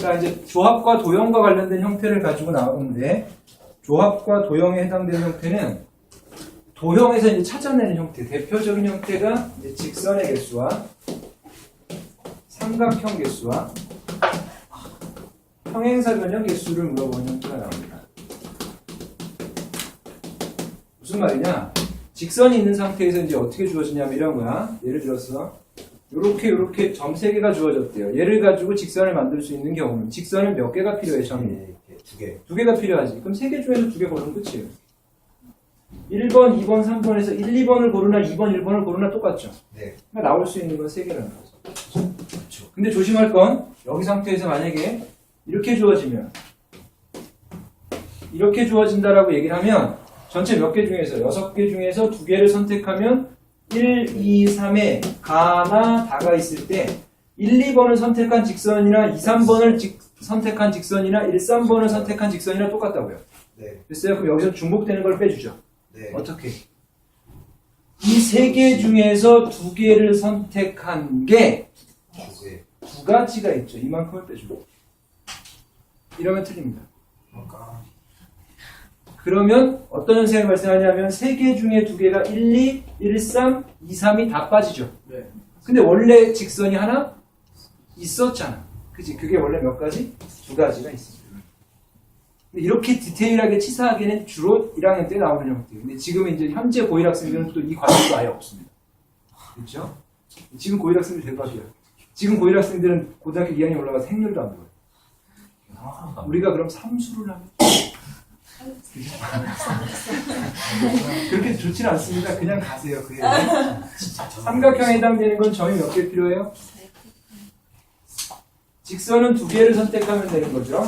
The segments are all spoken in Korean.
자, 이제 조합과 도형과 관련된 형태를 가지고 나오는데, 조합과 도형에 해당되는 형태는 도형에서 이제 찾아내는 형태, 대표적인 형태가 이제 직선의 개수와 삼각형 개수와 평행사 변형 개수를 물어보는 형태가 나옵니다. 무슨 말이냐? 직선이 있는 상태에서 이제 어떻게 주어지냐면 이런 거야. 예를 들어서 요렇게 점 3개가 주어졌대요. 얘를 가지고 직선을 만들 수 있는 경우는 직선은 몇 개가 필요해, 점이? 2개. 2개가 필요하지. 그럼 3개 중에서 2개 고르면 끝이에요. 1번, 2번, 3번에서 1, 2번을 고르나 2번, 1번을 고르나 똑같죠? 네. 그러니까 나올 수 있는 건 3개라는 거죠. 그렇죠. 근데 조심할 건 여기 상태에서 만약에 이렇게 주어지면 이렇게 주어진다라고 얘기를 하면 전체 몇 개 중에서 6개 중에서 2개를 선택하면 1, 2, 3에 가나 다가 있을 때 1, 2번을 선택한 직선이나 2, 3번을 선택한 직선이나 1, 3번을 선택한 직선이나 똑같다고요. 네. 됐어요? 그럼 여기서 중복되는 걸 빼주죠. 네. 어떻게? 이 3개 중에서 2개를 선택한 게 2개. 2가지가 있죠. 이만큼을 빼주고. 이러면 틀립니다. 그러니까. 그러면 어떤 현상이 발생하냐면 3개 중에 2개가 1, 2, 1, 3, 2, 3이 다 빠지죠. 네. 근데 원래 직선이 하나 있었잖아. 그치? 그게 원래 몇 가지? 2가지가 있습니다. 근데 이렇게 디테일하게 치사하게는 주로 1학년 때 나오는 형태예요. 근데 지금 이제 현재 고1 학생들은 또 이 과정도 아예 없습니다. 그렇죠? 지금 고1 학생들 대박이야. 지금 고1 학생들은 고등학교 2학년 올라가서 행렬도 안 배워요. 우리가 그럼 삼수를 하면 그렇게 좋지는 않습니다. 그냥 가세요. 그게 삼각형에 해당되는 건 점이 몇 개 필요해요? 직선은 2개를 선택하면 되는 거죠.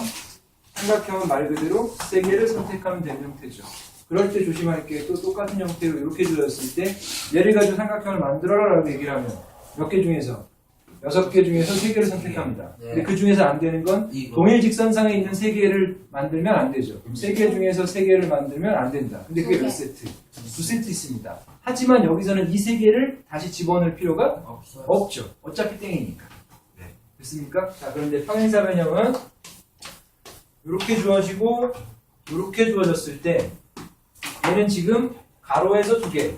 삼각형은 말 그대로 3개를 선택하면 되는 형태죠. 그럴 때 조심할 게 또 똑같은 형태로 이렇게 주어졌을 때 얘를 가지고 삼각형을 만들어라 라고 얘기를 하면 몇 개 중에서 6개 중에서 3개를 선택합니다. 근데 그 중에서 안 되는 건 동일 직선상에 있는 3개를 만들면 안 되죠. 그럼 3개 중에서 3개를 만들면 안 된다. 근데 그게 몇 세트? 2세트 있습니다. 하지만 여기서는 이 3개를 다시 집어넣을 필요가 없죠. 어차피 땡이니까. 됐습니까? 자, 그런데 평행사 변형은 이렇게 주어지고 이렇게 주어졌을 때 얘는 지금 가로에서 2개,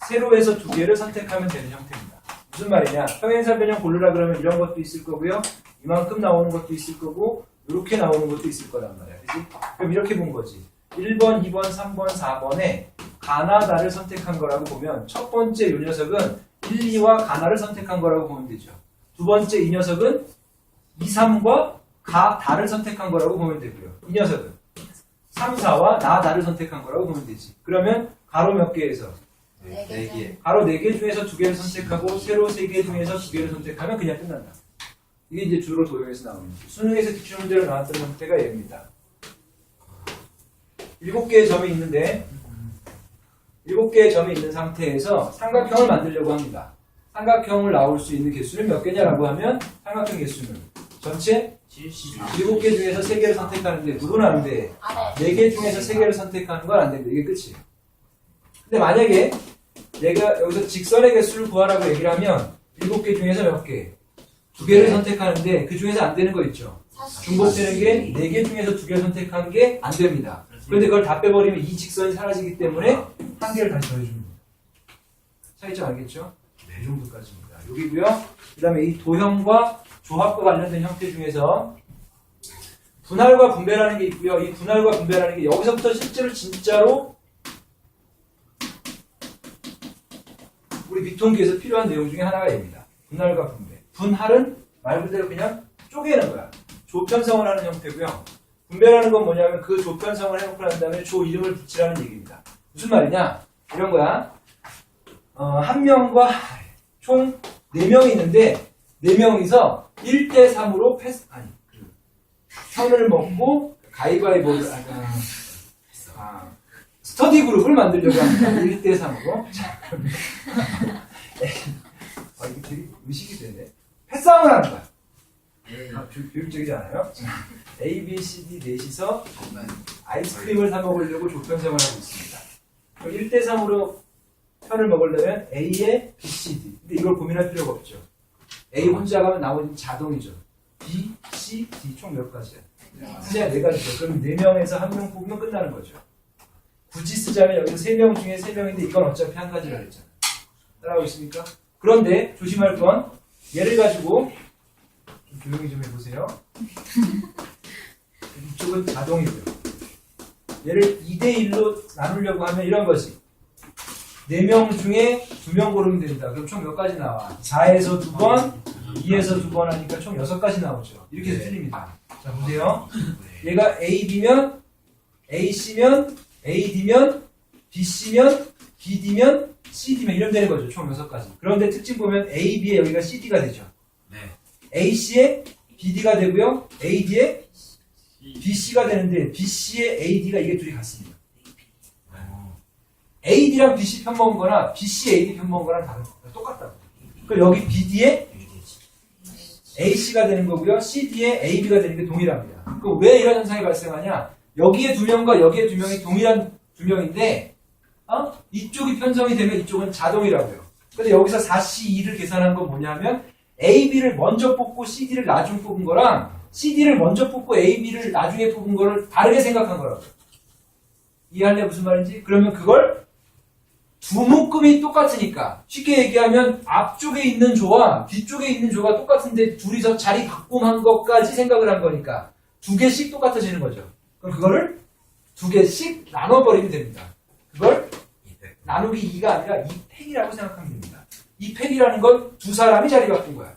세로에서 2개를 선택하면 되는 형태입니다. 무슨 말이냐? 평행사 변형 고르라 그러면 이런 것도 있을 거고요. 이만큼 나오는 것도 있을 거고 이렇게 나오는 것도 있을 거란 말이야. 그치? 그럼 이렇게 본 거지. 1번, 2번, 3번, 4번에 가나 다를 선택한 거라고 보면 첫 번째 이 녀석은 1, 2와 가나를 선택한 거라고 보면 되죠. 두 번째 이 녀석은 2, 3과 가, 다를 선택한 거라고 보면 되고요. 이 녀석은 3, 4와 나, 다를 선택한 거라고 보면 되지. 그러면 가로 몇 개에서? 4개. 가로 4개 중에서 2개를 선택하고 세로 3개 중에서 2개를 선택하면 그냥 끝난다. 이게 이제 주로 도형에서 나오는 거죠. 수능에서 기출문제로 나왔던 형태가 얘입니다. 7개의 점이 있는데 7개의 점이 있는 상태에서 삼각형을 만들려고 합니다. 삼각형을 나올 수 있는 개수는 몇 개냐라고 하면 삼각형 개수는 전체 7개 중에서 3개를 선택하는데 누구는 안 돼. 4개 중에서 3개를 선택하는 건 안 됩니다. 이게 끝이에요. 근데 만약에 내가 여기서 직선의 개수를 구하라고 얘기를 하면 7개 중에서 몇 개? 2개를 선택하는데 그 중에서 안 되는 거 있죠. 중복되는 게 4개 중에서 2개를 선택한 게 안 됩니다. 그런데 그걸 다 빼버리면 이 직선이 사라지기 때문에 한 개를 다시 더해줍니다. 차이점 알겠죠? 이 정도까지입니다. 여기고요. 그 다음에 이 도형과 조합과 관련된 형태 중에서 분할과 분배라는 게 있고요. 이 분할과 분배라는 게 여기서부터 실제로 진짜로 우리 비통기에서 필요한 내용 중에 하나가 됩니다. 분할과 분배. 분할은 말 그대로 그냥 쪼개는 거야. 조편성을 하는 형태고요. 분배라는 건 뭐냐면 그 조편성을 해놓고 난 다음에 조 이름을 붙이라는 얘기입니다. 무슨 말이냐? 이런 거야. 한 명과 총 4명이 있는데 4명이서 1대3으로 편을 먹고 가위바위보를 스터디 그룹을 만들려고 합니다. 1대3으로. 이게 되게 의식이 되네. 패싸움을 하는 거야. 교육적이지 않아요? A, B, C, D 넷이서 아이스크림을 사 먹으려고 조편성을 하고 있습니다. 1대3으로 편을 먹으려면 A에 B, C, D. 근데 이걸 고민할 필요가 없죠. A 혼자 가면 나머지는 자동이죠. B, C, D 총 몇 가지야? 그냥 4가지죠. 그럼 4명에서 1명 뽑으면 끝나는 거죠. 굳이 쓰자면 여기서 3명 중에 3명인데 이건 어차피 한 가지라 그랬잖아. 따라오고 있습니까? 그런데 조심할 건 얘를 가지고 좀 조용히 좀 해보세요. 이쪽은 자동이고요. 얘를 2대1로 나누려고 하면 이런 거지. 4명 중에 2명 고르면 된다. 그럼 총 몇 가지 나와? 4에서 2번, 2에서 2번 하니까 총 6가지 나오죠. 이렇게 해서 틀립니다. 자, 보세요. 얘가 AB면, AC면, AD면, BC면, BD면, CD면 이러면 되는 거죠. 총 6가지. 그런데 특징 보면 AB에 여기가 CD가 되죠. 네. AC에 BD가 되고요. AD에 BC가 되는데 BC에 AD가 이게 둘이 같습니다. AD랑 BC 편먹은 거나 BC, AD 편먹은 거랑 다른 거예요. 똑같다고. 그럼 여기 BD에 AC가 되는 거고요. CD에 AB가 되는 게 동일합니다. 그럼 왜 이런 현상이 발생하냐? 여기에 2명과 여기에 2명이 동일한 2명인데 이쪽이 편성이 되면 이쪽은 자동이라고요. 근데 여기서 4C2를 계산한 건 뭐냐면 AB를 먼저 뽑고 CD를 나중에 뽑은 거랑 CD를 먼저 뽑고 AB를 나중에 뽑은 거를 다르게 생각한 거라고요. 이해할래 무슨 말인지? 그러면 그걸 두 묶음이 똑같으니까 쉽게 얘기하면 앞쪽에 있는 조와 뒤쪽에 있는 조가 똑같은데 둘이서 자리 바꿈한 것까지 생각을 한 거니까 2개씩 똑같아지는 거죠. 그럼 그거를 2개씩 나눠버리면 됩니다. 그걸 나누기 2가 아니라 2팩이라고 생각하면 됩니다. 2팩이라는 건 두 사람이 자리 바꾼 거야.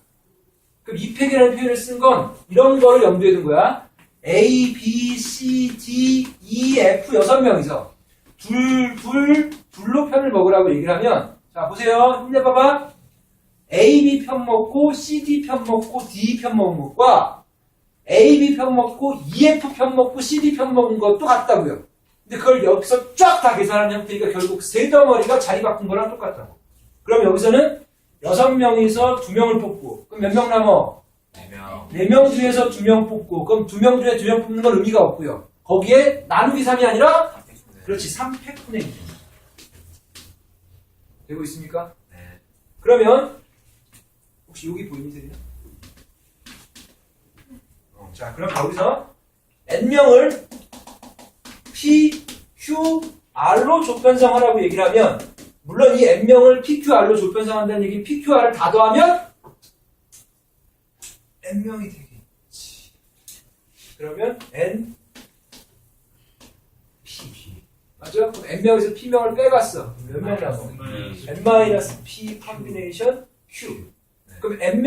그럼 2팩이라는 표현을 쓴 건 이런 거를 염두에 둔 거야. A, B, C, D, E, F 6명이서 둘로 편을 먹으라고 얘기를 하면 자 보세요. 힘내봐봐. A, B 편 먹고 C, D 편 먹고 D 편 먹은 것과 A, B 편 먹고 E, F 편 먹고 C, D 편 먹은 것도 같다고요. 근데 그걸 여기서 쫙 다 계산하는 형태니까 결국 세 덩어리가 자리 바꾼 거랑 똑같다고. 그럼 여기서는 6명에서 2명을 뽑고 그럼 몇 명 남어? 4명. 4명 중에서 2명 뽑고 그럼 2명 중에 2명 뽑는 건 의미가 없고요. 거기에 나누기 3이 아니라 그렇지 3팩분의 1 되고 있습니까? 네. 그러면 혹시 여기 보이세요? 자 그럼 거기서 n명을 P, Q, R로 조편성하라고 얘기를 하면 물론 이 n명을 P, Q, R로 조편성한다는 얘기는 P, Q, R을 다 더하면 n명이 되겠지. 그러면 n, P 맞죠? 그럼 n명에서 P명을 빼갔어. 몇 명 남아? n-P 컴비네이션 Q. 그럼 n명